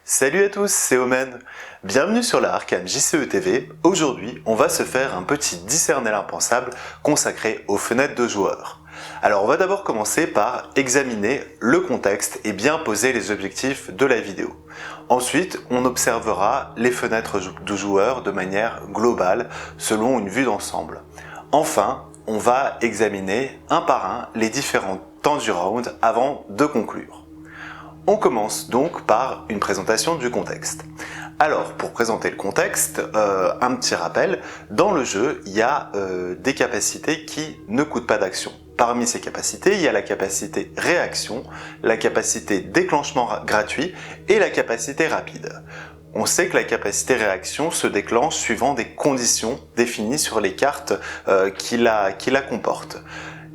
Salut à tous, c'est Omen. Bienvenue sur la Arcane JCE TV. Aujourd'hui, on va se faire un petit discerner l'impensable consacré aux fenêtres de joueurs. Alors, on va d'abord commencer par examiner le contexte et bien poser les objectifs de la vidéo. Ensuite, on observera les fenêtres de joueurs de manière globale, selon une vue d'ensemble. Enfin, on va examiner un par un les différents temps du round avant de conclure. On commence donc par une présentation du contexte. Alors, pour présenter le contexte, un petit rappel, dans le jeu, il y a des capacités qui ne coûtent pas d'action. Parmi ces capacités, il y a la capacité réaction, la capacité déclenchement gratuit et la capacité rapide. On sait que la capacité réaction se déclenche suivant des conditions définies sur les cartes qui la comportent.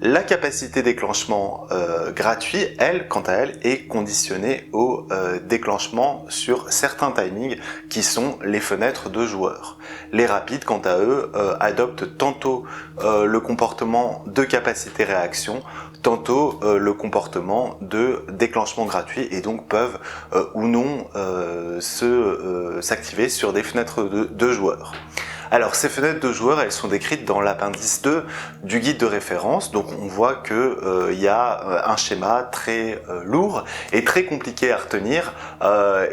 La capacité déclenchement gratuit, elle, quant à elle, est conditionnée au déclenchement sur certains timings qui sont les fenêtres de joueurs. Les rapides, quant à eux, adoptent tantôt le comportement de capacité réaction, tantôt le comportement de déclenchement gratuit et donc peuvent ou non s'activer sur des fenêtres de joueurs. Alors ces fenêtres de joueurs, elles sont décrites dans l'appendice 2 du guide de référence, donc on voit que y a un schéma très lourd et très compliqué à retenir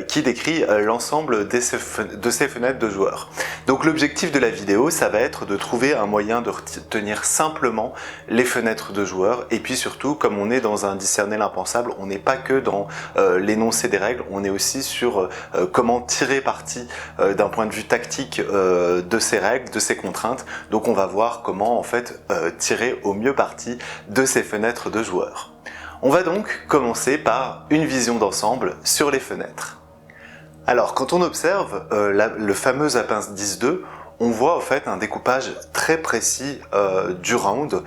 qui décrit l'ensemble de ces fenêtres de joueurs. Donc l'objectif de la vidéo, ça va être de trouver un moyen de retenir simplement les fenêtres de joueurs et puis surtout, comme on est dans un discerner l'impensable, on n'est pas que dans l'énoncé des règles, on est aussi sur comment tirer parti d'un point de vue tactique de ces règles, de ces contraintes. Donc on va voir comment en fait tirer au mieux parti de ces fenêtres de joueurs. On va donc commencer par une vision d'ensemble sur les fenêtres. Alors quand on observe le fameux appendice 2, on voit en fait un découpage très précis du round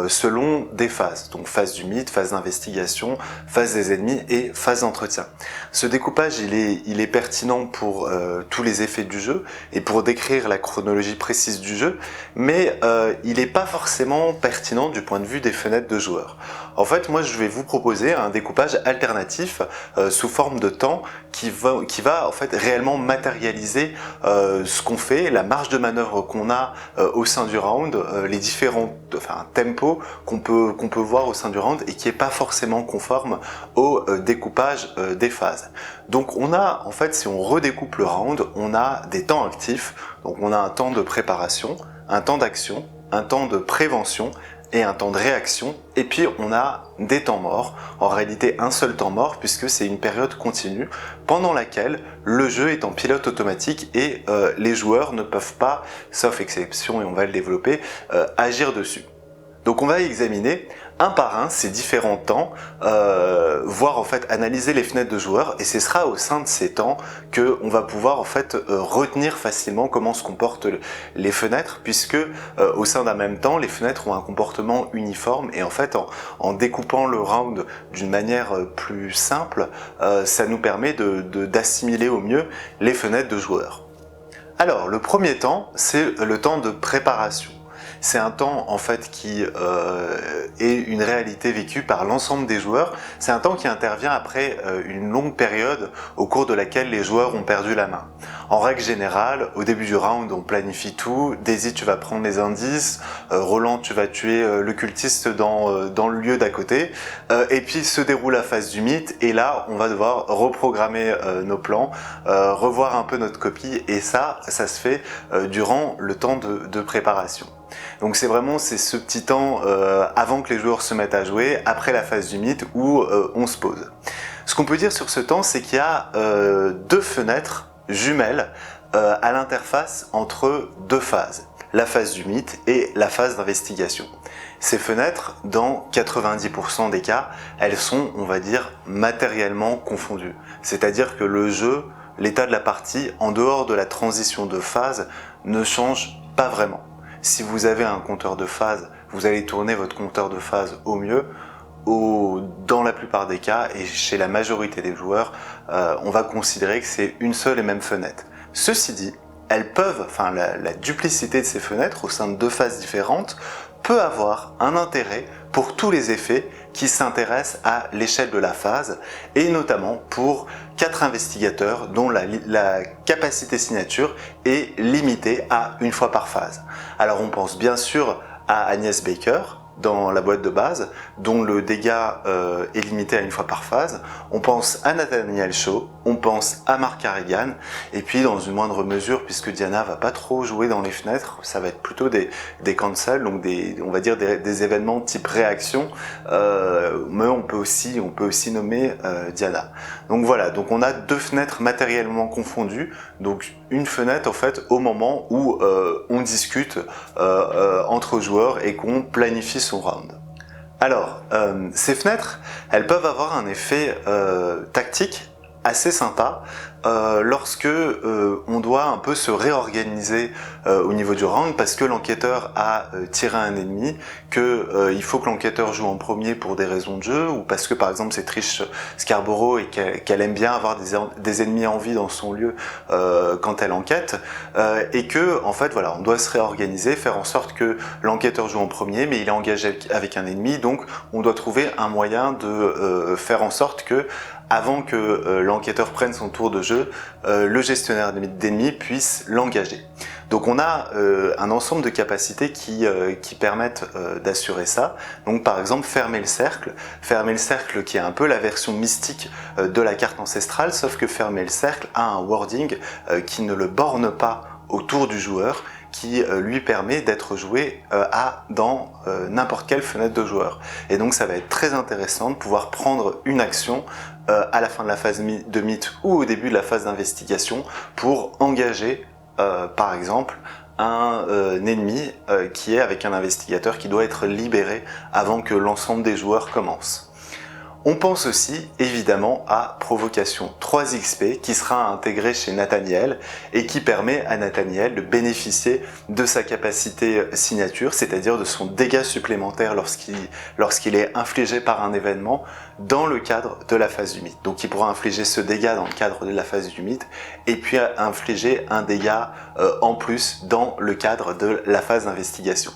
selon des phases. Donc phase du mythe, phase d'investigation, phase des ennemis et phase d'entretien. Ce découpage il est pertinent pour tous les effets du jeu et pour décrire la chronologie précise du jeu, mais il n'est pas forcément pertinent du point de vue des fenêtres de joueurs. En fait, moi je vais vous proposer un découpage alternatif sous forme de temps qui va en fait réellement matérialiser ce qu'on fait, la marge de manœuvre qu'on a au sein du round, les différents tempos qu'on peut voir au sein du round et qui est pas forcément conforme au découpage des phases. Donc on a en fait, si on redécoupe le round, on a des temps actifs, donc on a un temps de préparation, un temps d'action, un temps de prévention et un temps de réaction, et puis on a des temps morts, en réalité un seul temps mort puisque c'est une période continue pendant laquelle le jeu est en pilote automatique et les joueurs ne peuvent pas, sauf exception et on va le développer, agir dessus. Donc on va examiner un par un ces différents temps, voir en fait analyser les fenêtres de joueurs et ce sera au sein de ces temps que on va pouvoir en fait retenir facilement comment se comportent les fenêtres puisque au sein d'un même temps les fenêtres ont un comportement uniforme et en fait en découpant le round d'une manière plus simple, ça nous permet d'assimiler au mieux les fenêtres de joueurs. Alors le premier temps, c'est le temps de préparation. C'est un temps en fait qui est une réalité vécue par l'ensemble des joueurs. C'est un temps qui intervient après une longue période au cours de laquelle les joueurs ont perdu la main. En règle générale, au début du round, on planifie tout. Daisy, tu vas prendre les indices. Roland, tu vas tuer le cultiste dans le lieu d'à côté. Et puis se déroule la phase du mythe. Et là, on va devoir reprogrammer nos plans, revoir un peu notre copie. Et ça se fait durant le temps de préparation. Donc c'est ce petit temps avant que les joueurs se mettent à jouer, après la phase du mythe où on se pose. Ce qu'on peut dire sur ce temps, c'est qu'il y a deux fenêtres jumelles à l'interface entre deux phases, la phase du mythe et la phase d'investigation. Ces fenêtres, dans 90% des cas, elles sont, on va dire, matériellement confondues. C'est-à-dire que le jeu, l'état de la partie, en dehors de la transition de phase, ne change pas vraiment. Si vous avez un compteur de phase, vous allez tourner votre compteur de phase au mieux. Dans la plupart des cas, et chez la majorité des joueurs, on va considérer que c'est une seule et même fenêtre. Ceci dit, elles peuvent, la duplicité de ces fenêtres au sein de deux phases différentes peut avoir un intérêt pour tous les effets qui s'intéresse à l'échelle de la phase, et notamment pour 4 investigateurs dont la capacité signature est limitée à une fois par phase. Alors on pense bien sûr à Agnès Baker, dans la boîte de base, dont le dégât est limité à une fois par phase. On pense à Nathaniel Shaw, on pense à Mark Harrigan, et puis dans une moindre mesure, puisque Diana va pas trop jouer dans les fenêtres, ça va être plutôt des cancels, donc on va dire des événements type réaction, mais on peut aussi nommer Diana. Donc voilà, donc on a 2 fenêtres matériellement confondues, donc une fenêtre en fait au moment où on discute entre joueurs et qu'on planifie son round. Alors, ces fenêtres, elles peuvent avoir un effet tactique assez sympa lorsque on doit un peu se réorganiser au niveau du round parce que l'enquêteur a tiré un ennemi, que il faut que l'enquêteur joue en premier pour des raisons de jeu, ou parce que par exemple c'est Trish Scarborough et qu'elle aime bien avoir des ennemis en vie dans son lieu quand elle enquête, et que en fait voilà, on doit se réorganiser, faire en sorte que l'enquêteur joue en premier, mais il est engagé avec un ennemi, donc on doit trouver un moyen de faire en sorte que avant que l'enquêteur prenne son tour de jeu, le gestionnaire d'ennemis puisse l'engager. Donc on a un ensemble de capacités qui permettent d'assurer ça. Donc par exemple fermer le cercle qui est un peu la version mystique de la carte ancestrale, sauf que fermer le cercle a un wording qui ne le borne pas autour du joueur, qui lui permet d'être joué dans n'importe quelle fenêtre de joueur. Et donc ça va être très intéressant de pouvoir prendre une action à la fin de la phase de mythe ou au début de la phase d'investigation pour engager par exemple un ennemi qui est avec un investigateur qui doit être libéré avant que l'ensemble des joueurs commence. On pense aussi évidemment à Provocation 3XP qui sera intégré chez Nathaniel et qui permet à Nathaniel de bénéficier de sa capacité signature, c'est-à-dire de son dégât supplémentaire lorsqu'il est infligé par un événement dans le cadre de la phase du mythe. Donc il pourra infliger ce dégât dans le cadre de la phase du mythe et puis infliger un dégât en plus dans le cadre de la phase d'investigation.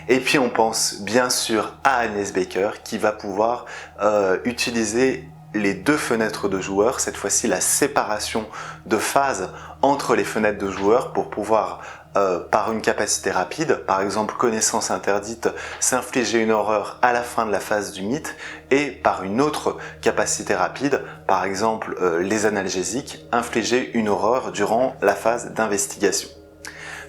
Et puis on pense bien sûr à Agnès Baker qui va pouvoir utiliser les 2 fenêtres de joueurs, cette fois-ci la séparation de phase entre les fenêtres de joueurs pour pouvoir par une capacité rapide, par exemple connaissance interdite, s'infliger une horreur à la fin de la phase du mythe, et par une autre capacité rapide, par exemple les analgésiques, infliger une horreur durant la phase d'investigation.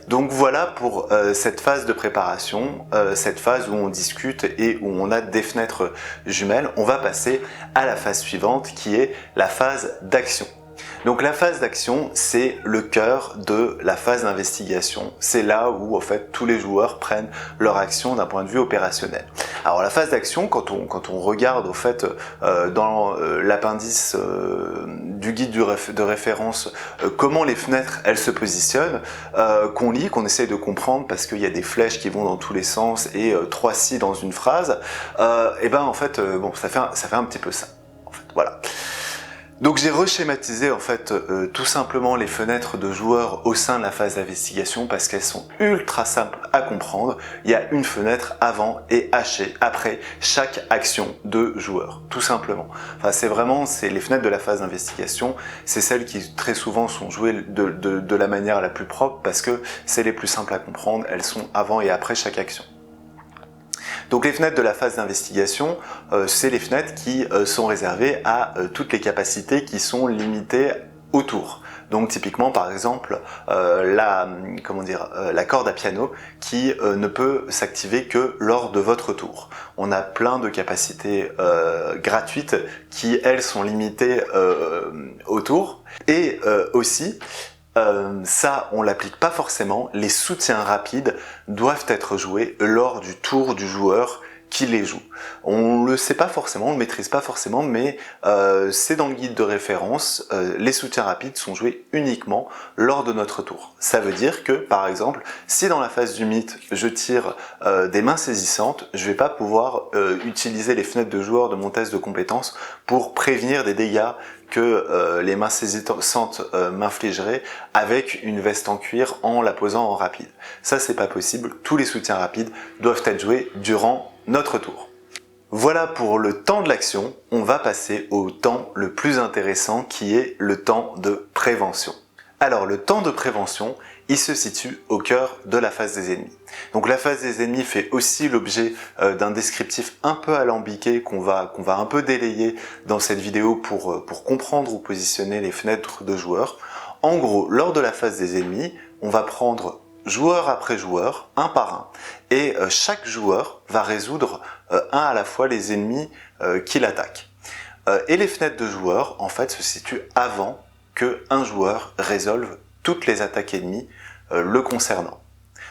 Donc voilà pour cette phase de préparation, cette phase où on discute et où on a des fenêtres jumelles. On va passer à la phase suivante qui est la phase d'action. Donc la phase d'action, c'est le cœur de la phase d'investigation. C'est là où en fait tous les joueurs prennent leur action d'un point de vue opérationnel. Alors la phase d'action, quand on regarde au fait dans l'appendice du guide de référence comment les fenêtres elles se positionnent, qu'on lit, qu'on essaie de comprendre parce qu'il y a des flèches qui vont dans tous les sens et 3 si dans une phrase, et ben en fait bon ça fait un petit peu ça. En fait, voilà. Donc j'ai reschématisé en fait tout simplement les fenêtres de joueurs au sein de la phase d'investigation parce qu'elles sont ultra simples à comprendre. Il y a une fenêtre avant et après chaque action de joueur, tout simplement. Enfin c'est les fenêtres de la phase d'investigation, c'est celles qui très souvent sont jouées de la manière la plus propre parce que c'est les plus simples à comprendre, elles sont avant et après chaque action. Donc les fenêtres de la phase d'investigation, c'est les fenêtres qui sont réservées à toutes les capacités qui sont limitées au tour. Donc typiquement par exemple la corde à piano qui ne peut s'activer que lors de votre tour. On a plein de capacités gratuites qui elles sont limitées au tour. Et aussi ça, on l'applique pas forcément. Les soutiens rapides doivent être joués lors du tour du joueur qui les joue. On le sait pas forcément, on le maîtrise pas forcément, mais c'est dans le guide de référence. Les soutiens rapides sont joués uniquement lors de notre tour. Ça veut dire que, par exemple, si dans la phase du mythe, je tire des mains saisissantes, je vais pas pouvoir utiliser les fenêtres de joueurs de mon test de compétences pour prévenir des dégâts que les mains saisissantes m'infligeraient avec une veste en cuir en la posant en rapide. Ça, c'est pas possible. Tous les soutiens rapides doivent être joués durant notre tour. Voilà pour le temps de l'action. On va passer au temps le plus intéressant qui est le temps de prévention. Alors le temps de prévention, il se situe au cœur de la phase des ennemis. Donc la phase des ennemis fait aussi l'objet d'un descriptif un peu alambiqué qu'on va un peu délayer dans cette vidéo pour comprendre ou positionner les fenêtres de joueurs. En gros, lors de la phase des ennemis, on va prendre joueur après joueur, un par un, et chaque joueur va résoudre un à la fois les ennemis qui l'attaquent. Et les fenêtres de joueurs, en fait, se situent avant qu'un joueur résolve toutes les attaques ennemies le concernant.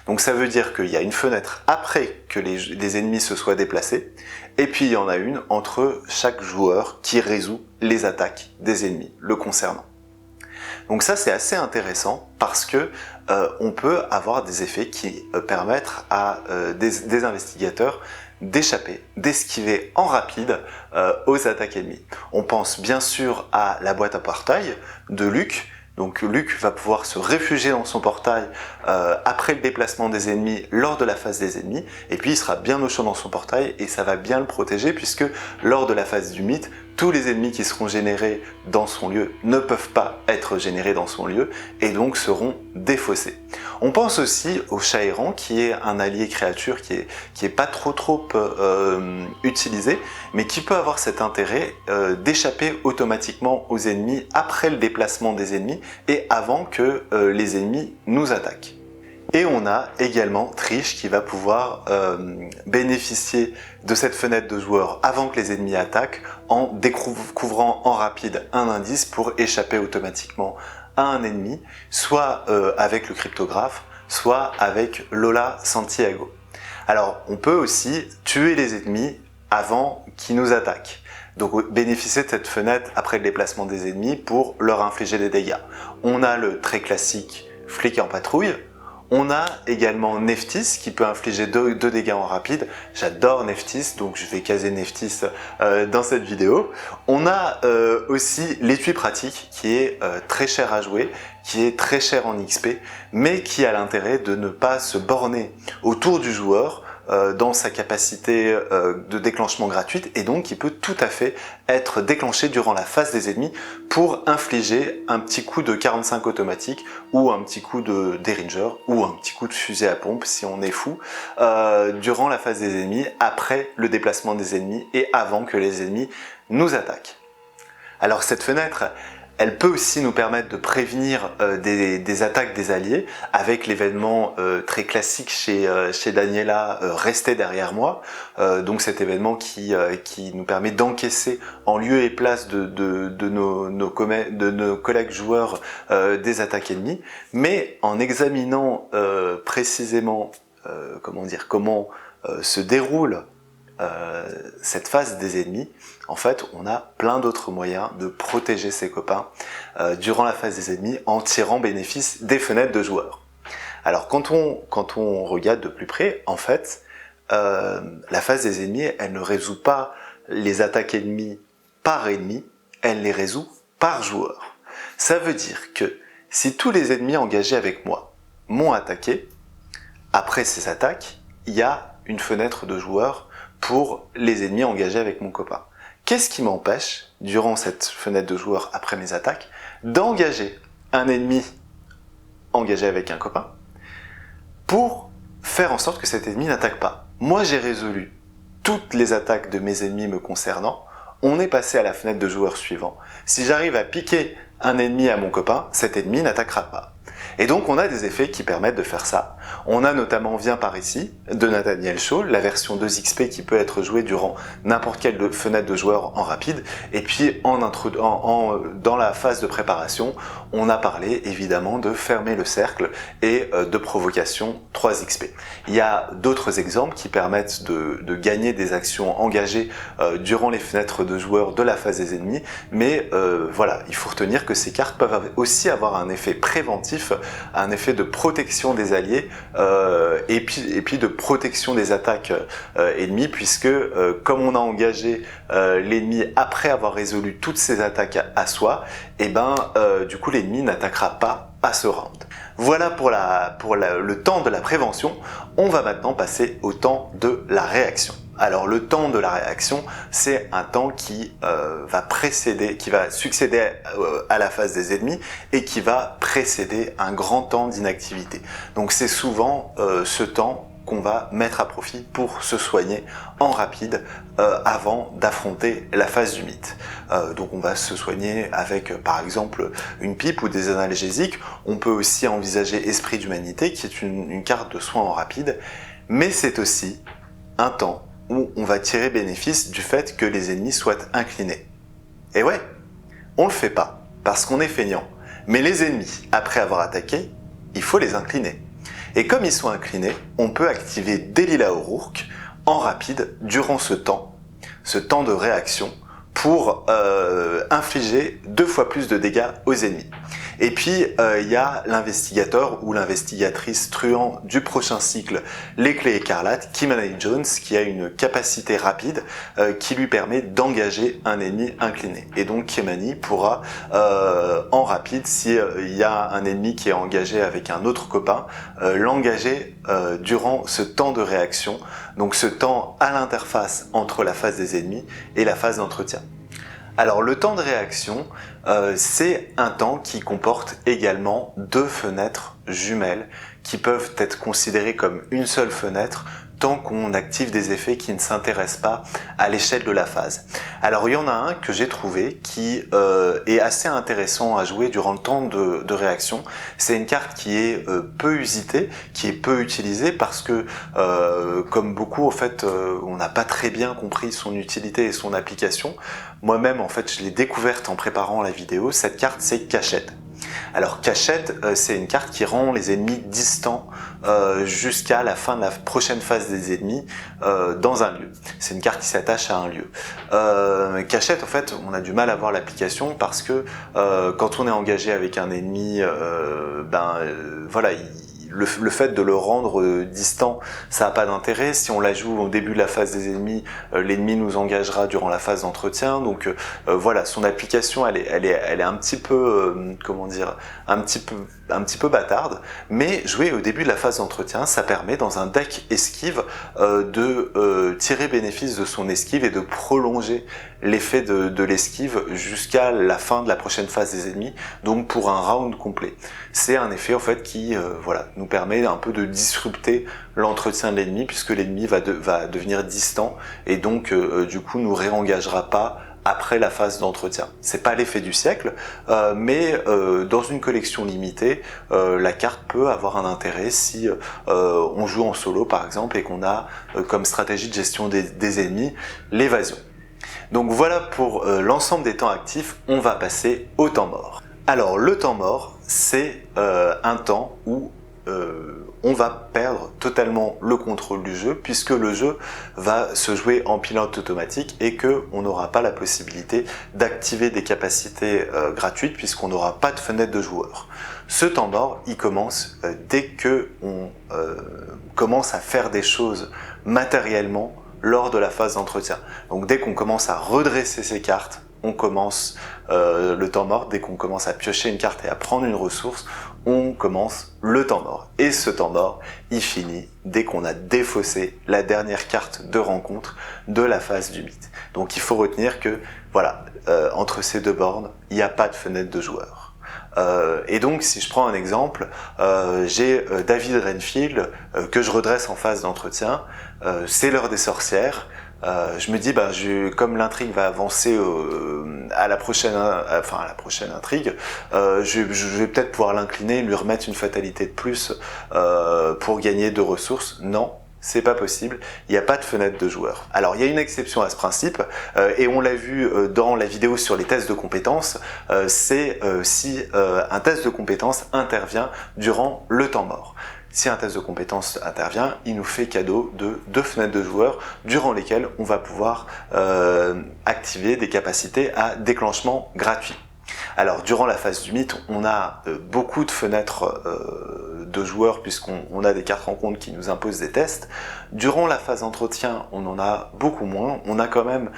Donc ça veut dire qu'il y a une fenêtre après que les ennemis se soient déplacés, et puis il y en a une entre chaque joueur qui résout les attaques des ennemis le concernant. Donc ça c'est assez intéressant parce que on peut avoir des effets qui permettent à des investigateurs d'échapper, d'esquiver en rapide aux attaques ennemies. On pense bien sûr à la boîte à portail de Luc. Donc Luc va pouvoir se réfugier dans son portail après le déplacement des ennemis lors de la phase des ennemis, et puis il sera bien au chaud dans son portail et ça va bien le protéger puisque lors de la phase du mythe, tous les ennemis qui seront générés dans son lieu ne peuvent pas être générés dans son lieu et donc seront défaussés. On pense aussi au chat errant qui est un allié créature qui est pas trop utilisé, mais qui peut avoir cet intérêt d'échapper automatiquement aux ennemis après le déplacement des ennemis et avant que les ennemis nous attaquent. Et on a également Triche qui va pouvoir bénéficier de cette fenêtre de joueur avant que les ennemis attaquent en découvrant en rapide un indice pour échapper automatiquement à un ennemi, soit avec le cryptographe, soit avec Lola Santiago. Alors on peut aussi tuer les ennemis avant qu'ils nous attaquent. Donc bénéficier de cette fenêtre après le déplacement des ennemis pour leur infliger des dégâts. On a le très classique flic en patrouille. On a également Nephthys qui peut infliger 2 dégâts en rapide. J'adore Nephthys, donc je vais caser Nephthys dans cette vidéo. On a aussi l'étui pratique qui est très cher à jouer, qui est très cher en XP, mais qui a l'intérêt de ne pas se borner autour du joueur dans sa capacité de déclenchement gratuite et donc qui peut tout à fait être déclenché durant la phase des ennemis pour infliger un petit coup de 45 automatique ou un petit coup de Derringer ou un petit coup de fusée à pompe si on est fou durant la phase des ennemis, après le déplacement des ennemis et avant que les ennemis nous attaquent. Alors cette fenêtre, elle peut aussi nous permettre de prévenir des attaques des alliés avec l'événement très classique chez Daniela, restez derrière moi. Donc cet événement qui nous permet d'encaisser en lieu et place de nos collègues joueurs des attaques ennemies. Mais en examinant précisément comment se déroule cette phase des ennemis, en fait, on a plein d'autres moyens de protéger ses copains durant la phase des ennemis en tirant bénéfice des fenêtres de joueurs. Alors, quand on regarde de plus près, en fait, la phase des ennemis, elle ne résout pas les attaques ennemies par ennemi, elle les résout par joueur. Ça veut dire que si tous les ennemis engagés avec moi m'ont attaqué, après ces attaques, il y a une fenêtre de joueurs pour les ennemis engagés avec mon copain. Qu'est-ce qui m'empêche, durant cette fenêtre de joueurs après mes attaques, d'engager un ennemi engagé avec un copain pour faire en sorte que cet ennemi n'attaque pas? Moi, j'ai résolu toutes les attaques de mes ennemis me concernant, on est passé à la fenêtre de joueurs suivant. Si j'arrive à piquer un ennemi à mon copain, cet ennemi n'attaquera pas. Et donc on a des effets qui permettent de faire ça. On a notamment Viens par ici de Nathaniel Shaw, la version 2XP qui peut être jouée durant n'importe quelle fenêtre de joueur en rapide. Et puis dans la phase de préparation, on a parlé évidemment de fermer le cercle et de provocation 3XP. Il y a d'autres exemples qui permettent de gagner des actions engagées durant les fenêtres de joueurs de la phase des ennemis, mais voilà, il faut retenir que ces cartes peuvent aussi avoir un effet préventif, un effet de protection des alliés et puis de protection des attaques ennemies, puisque comme on a engagé l'ennemi après avoir résolu toutes ses attaques à soi, et du coup l'ennemi n'attaquera pas à ce round. Voilà pour le temps de la prévention. On va maintenant passer au temps de la réaction. Alors le temps de la réaction, c'est un temps qui va succéder à la phase des ennemis et qui va précéder un grand temps d'inactivité. Donc c'est souvent ce temps qu'on va mettre à profit pour se soigner en rapide avant d'affronter la phase du mythe. Donc on va se soigner avec par exemple une pipe ou des analgésiques. On peut aussi envisager Esprit d'Humanité qui est une carte de soins en rapide, mais c'est aussi un temps où on va tirer bénéfice du fait que les ennemis soient inclinés. Et ouais, on le fait pas parce qu'on est feignant. Mais les ennemis, après avoir attaqué, il faut les incliner. Et comme ils sont inclinés, on peut activer Delilah O'Rourke en rapide durant ce temps de réaction pour infliger 2 fois plus de dégâts aux ennemis. Et puis il y a l'investigateur ou l'investigatrice truand du prochain cycle, les Clés écarlates, Kimani Jones, qui a une capacité rapide qui lui permet d'engager un ennemi incliné. Et donc Kimani pourra en rapide, si il y a un ennemi qui est engagé avec un autre copain, l'engager durant ce temps de réaction, donc ce temps à l'interface entre la phase des ennemis et la phase d'entretien. Alors le temps de réaction, c'est un temps qui comporte également 2 fenêtres jumelles qui peuvent être considérées comme une seule fenêtre tant qu'on active des effets qui ne s'intéressent pas à l'échelle de la phase. Alors il y en a un que j'ai trouvé qui est assez intéressant à jouer durant le temps de réaction. C'est une carte qui est peu usitée, qui est peu utilisée parce que comme beaucoup en fait on n'a pas très bien compris son utilité et son application. Moi-même en fait je l'ai découverte en préparant la vidéo. Cette carte c'est Cachette. Alors Cachette, c'est une carte qui rend les ennemis distants jusqu'à la fin de la prochaine phase des ennemis dans un lieu. C'est une carte qui s'attache à un lieu. Cachette, en fait, on a du mal à voir l'application parce que quand on est engagé avec un ennemi, voilà, le fait de le rendre distant, ça n'a pas d'intérêt. Si on la joue au début de la phase des ennemis, l'ennemi nous engagera durant la phase d'entretien. Donc voilà, son application, elle est un petit peu, comment dire, un petit peu bâtarde. Mais jouer au début de la phase d'entretien, ça permet dans un deck esquive de tirer bénéfice de son esquive et de prolonger l'effet de l'esquive jusqu'à la fin de la prochaine phase des ennemis, donc pour un round complet. C'est un effet en fait qui voilà, nous permet un peu de disrupter l'entretien de l'ennemi puisque l'ennemi va devenir distant et donc du coup nous réengagera pas après la phase d'entretien. C'est pas l'effet du siècle, mais dans une collection limitée, la carte peut avoir un intérêt si on joue en solo par exemple et qu'on a comme stratégie de gestion des ennemis l'évasion. Donc voilà pour l'ensemble des temps actifs, on va passer au temps mort. Alors le temps mort, c'est un temps où on va perdre totalement le contrôle du jeu puisque le jeu va se jouer en pilote automatique et qu'on n'aura pas la possibilité d'activer des capacités gratuites puisqu'on n'aura pas de fenêtre de joueur. Ce temps mort, il commence dès que on commence à faire des choses matériellement lors de la phase d'entretien. Donc dès qu'on commence à redresser ses cartes, on commence le temps mort. Dès qu'on commence à piocher une carte et à prendre une ressource, on commence le temps mort. Et ce temps mort, il finit dès qu'on a défaussé la dernière carte de rencontre de la phase du mythe. Donc il faut retenir que voilà, entre ces 2 bornes, il n'y a pas de fenêtre de joueur. Et donc si je prends un exemple, j'ai David Renfield que je redresse en phase d'entretien, c'est l'heure des sorcières. Je me dis, comme l'intrigue va avancer à la prochaine intrigue, je vais peut-être pouvoir l'incliner, lui remettre une fatalité de plus pour gagner 2 ressources. Non, c'est pas possible, il n'y a pas de fenêtre de joueur. Alors il y a une exception à ce principe, et on l'a vu dans la vidéo sur les tests de compétences, c'est si un test de compétences intervient durant le temps mort. Si un test de compétences intervient, il nous fait cadeau de 2 fenêtres de joueurs durant lesquelles on va pouvoir activer des capacités à déclenchement gratuit. Alors durant la phase du mythe, on a beaucoup de fenêtres de joueurs puisqu'on a des cartes rencontres qui nous imposent des tests. Durant la phase entretien, on en a beaucoup moins. On a quand même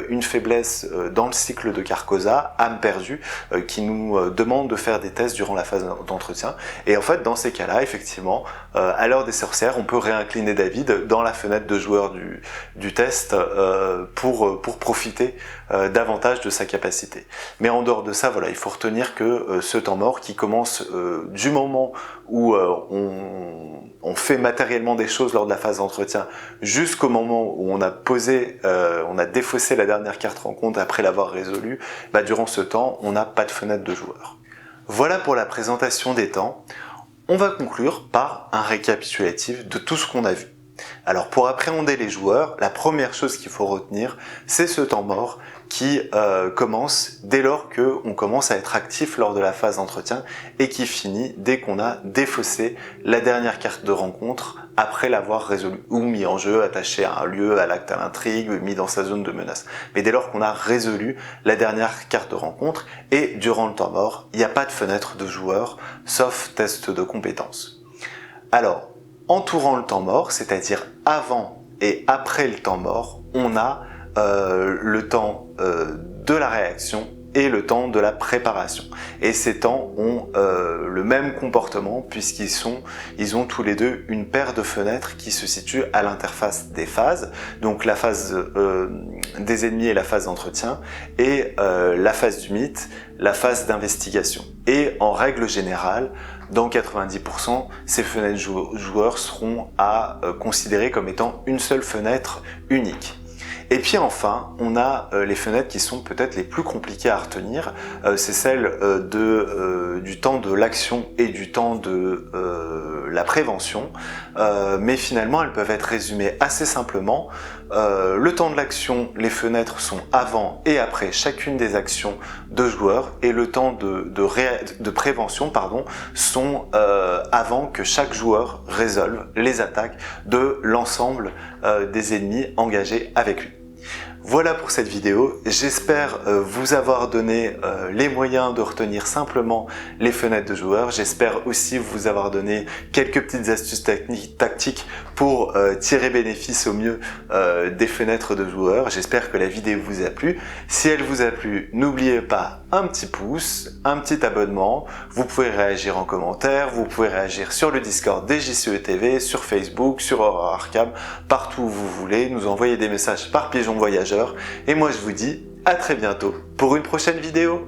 une faiblesse dans le cycle de Carcosa, âme perdue, qui nous demande de faire des tests durant la phase d'entretien. Et en fait, dans ces cas-là, effectivement, à l'heure des sorcières, on peut réincliner David dans la fenêtre de joueur du test pour profiter davantage de sa capacité. Mais en dehors de ça, voilà, il faut retenir que ce temps mort qui commence du moment où on fait matériellement des choses lors de la phase d'entretien jusqu'au moment où on a défaussé la dernière carte rencontre après l'avoir résolue, durant ce temps, on n'a pas de fenêtre de joueur. Voilà pour la présentation des temps. On va conclure par un récapitulatif de tout ce qu'on a vu. Alors pour appréhender les joueurs, la première chose qu'il faut retenir, c'est ce temps mort qui commence dès lors qu'on commence à être actif lors de la phase d'entretien et qui finit dès qu'on a défaussé la dernière carte de rencontre après l'avoir résolu ou mis en jeu, attaché à un lieu, à l'acte, à l'intrigue, mis dans sa zone de menace. Mais dès lors qu'on a résolu la dernière carte de rencontre et durant le temps mort, il n'y a pas de fenêtre de joueur sauf test de compétence. Alors, entourant le temps mort, c'est-à-dire avant et après le temps mort, on a le temps de la réaction et le temps de la préparation. Et ces temps ont le même comportement puisqu'ils ont tous les deux une paire de fenêtres qui se situent à l'interface des phases, donc la phase des ennemis et la phase d'entretien, et la phase du mythe, la phase d'investigation. Et en règle générale, dans 90%, ces fenêtres joueurs seront à considérer comme étant une seule fenêtre unique. Et puis enfin, on a les fenêtres qui sont peut-être les plus compliquées à retenir, c'est celles du temps de l'action et du temps de la prévention, mais finalement elles peuvent être résumées assez simplement. Le temps de l'action, les fenêtres sont avant et après chacune des actions de joueurs, et le temps de prévention sont avant que chaque joueur résolve les attaques de l'ensemble des ennemis engagés avec lui. Voilà pour cette vidéo, j'espère vous avoir donné les moyens de retenir simplement les fenêtres de joueurs, j'espère aussi vous avoir donné quelques petites astuces tactiques pour tirer bénéfice au mieux des fenêtres de joueurs, j'espère que la vidéo vous a plu. Si elle vous a plu, n'oubliez pas un petit pouce, un petit abonnement, vous pouvez réagir en commentaire, vous pouvez réagir sur le Discord des JCE TV, sur Facebook, sur Aurore Arkham, partout où vous voulez, nous envoyer des messages par pigeon voyageur. Et moi je vous dis à très bientôt pour une prochaine vidéo.